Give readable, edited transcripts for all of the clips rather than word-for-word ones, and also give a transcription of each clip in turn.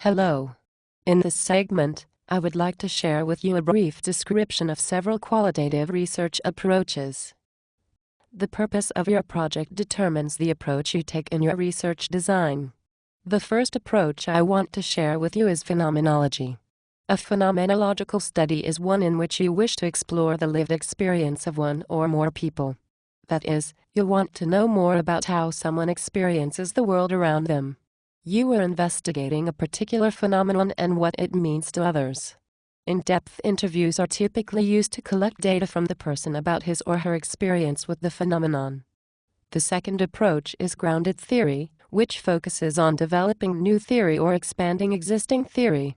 Hello. In this segment, I would like to share with you a brief description of several qualitative research approaches. The purpose of your project determines the approach you take in your research design. The first approach I want to share with you is phenomenology. A phenomenological study is one in which you wish to explore the lived experience of one or more people. That is, you want to know more about how someone experiences the world around them. You are investigating a particular phenomenon and what it means to others. In-depth interviews are typically used to collect data from the person about his or her experience with the phenomenon. The second approach is grounded theory, which focuses on developing new theory or expanding existing theory.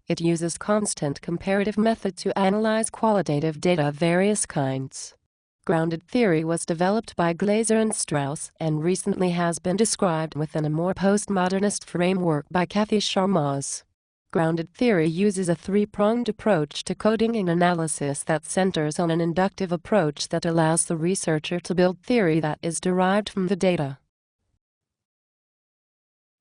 It uses constant comparative method to analyze qualitative data of various kinds. Grounded theory was developed by Glaser and Strauss and recently has been described within a more postmodernist framework by Kathy Sharmas. Grounded theory uses a three-pronged approach to coding and analysis that centers on an inductive approach that allows the researcher to build theory that is derived from the data.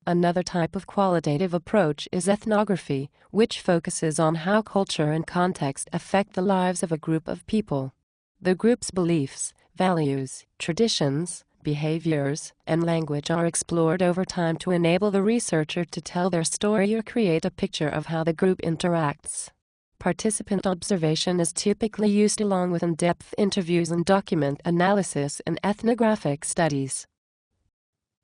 Another type of qualitative approach is ethnography, which focuses on how culture and context affect the lives of a group of people. The group's beliefs, values, traditions, behaviors, and language are explored over time to enable the researcher to tell their story or create a picture of how the group interacts. Participant observation is typically used along with in-depth interviews and document analysis in ethnographic studies.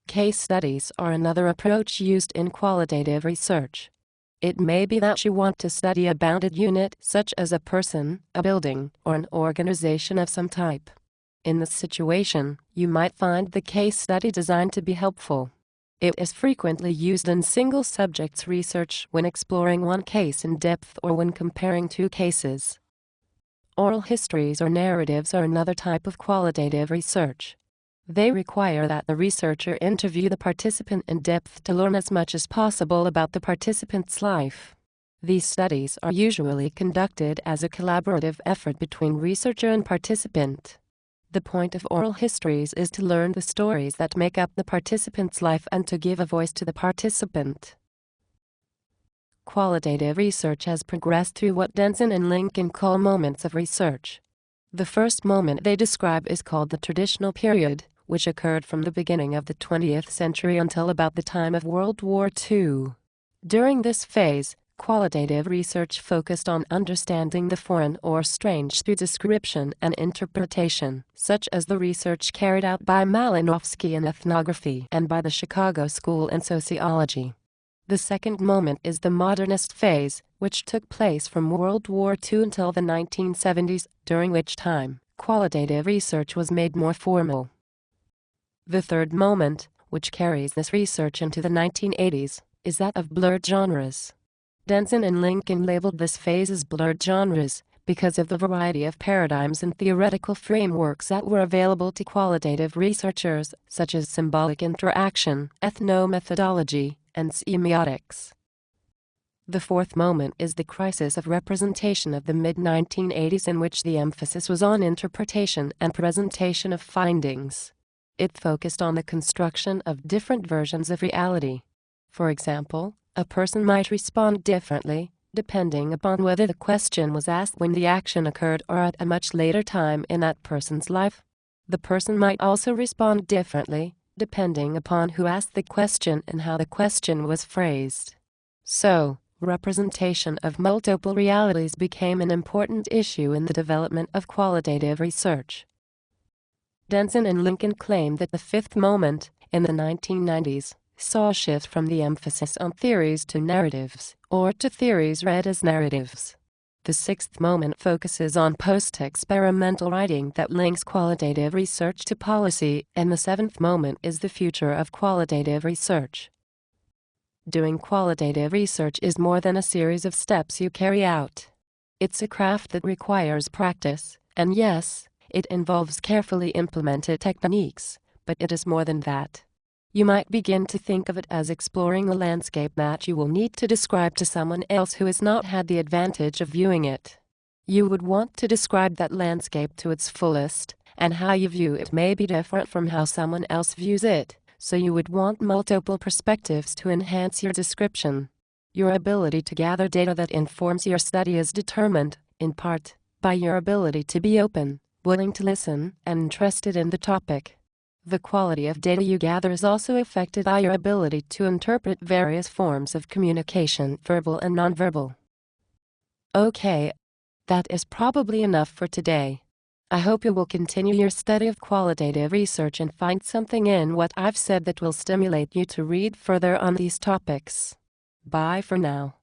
Case studies are another approach used in qualitative research. It may be that you want to study a bounded unit such as a person, a building, or an organization of some type. In this situation, you might find the case study design to be helpful. It is frequently used in single subjects research when exploring one case in depth or when comparing two cases. Oral histories or narratives are another type of qualitative research. They require that the researcher interview the participant in depth to learn as much as possible about the participant's life. These studies are usually conducted as a collaborative effort between researcher and participant. The point of oral histories is to learn the stories that make up the participant's life and to give a voice to the participant. Qualitative research has progressed through what Denson and Lincoln call moments of research. The first moment they describe is called the traditional period, which occurred from the beginning of the 20th century until about the time of World War II. During this phase, qualitative research focused on understanding the foreign or strange through description and interpretation, such as the research carried out by Malinowski in ethnography and by the Chicago School in sociology. The second moment is the modernist phase, which took place from World War II until the 1970s, during which time qualitative research was made more formal. The third moment, which carries this research into the 1980s, is that of blurred genres. Denson and Lincoln labeled this phase as blurred genres because of the variety of paradigms and theoretical frameworks that were available to qualitative researchers, such as symbolic interaction, ethnomethodology, and semiotics. The fourth moment is the crisis of representation of the mid-1980s, in which the emphasis was on interpretation and presentation of findings. It focused on the construction of different versions of reality. For example, a person might respond differently, depending upon whether the question was asked when the action occurred or at a much later time in that person's life. The person might also respond differently, depending upon who asked the question and how the question was phrased. So, representation of multiple realities became an important issue in the development of qualitative research. Denson and Lincoln claim that the fifth moment, in the 1990s, saw a shift from the emphasis on theories to narratives, or to theories read as narratives. The sixth moment focuses on post-experimental writing that links qualitative research to policy, and the seventh moment is the future of qualitative research. Doing qualitative research is more than a series of steps you carry out. It's a craft that requires practice, and yes, it involves carefully implemented techniques, but it is more than that. You might begin to think of it as exploring a landscape that you will need to describe to someone else who has not had the advantage of viewing it. You would want to describe that landscape to its fullest, and how you view it may be different from how someone else views it, so you would want multiple perspectives to enhance your description. Your ability to gather data that informs your study is determined, in part, by your ability to be open, willing to listen, and interested in the topic. The quality of data you gather is also affected by your ability to interpret various forms of communication, verbal and nonverbal. Okay, that is probably enough for today. I hope you will continue your study of qualitative research and find something in what I've said that will stimulate you to read further on these topics. Bye for now.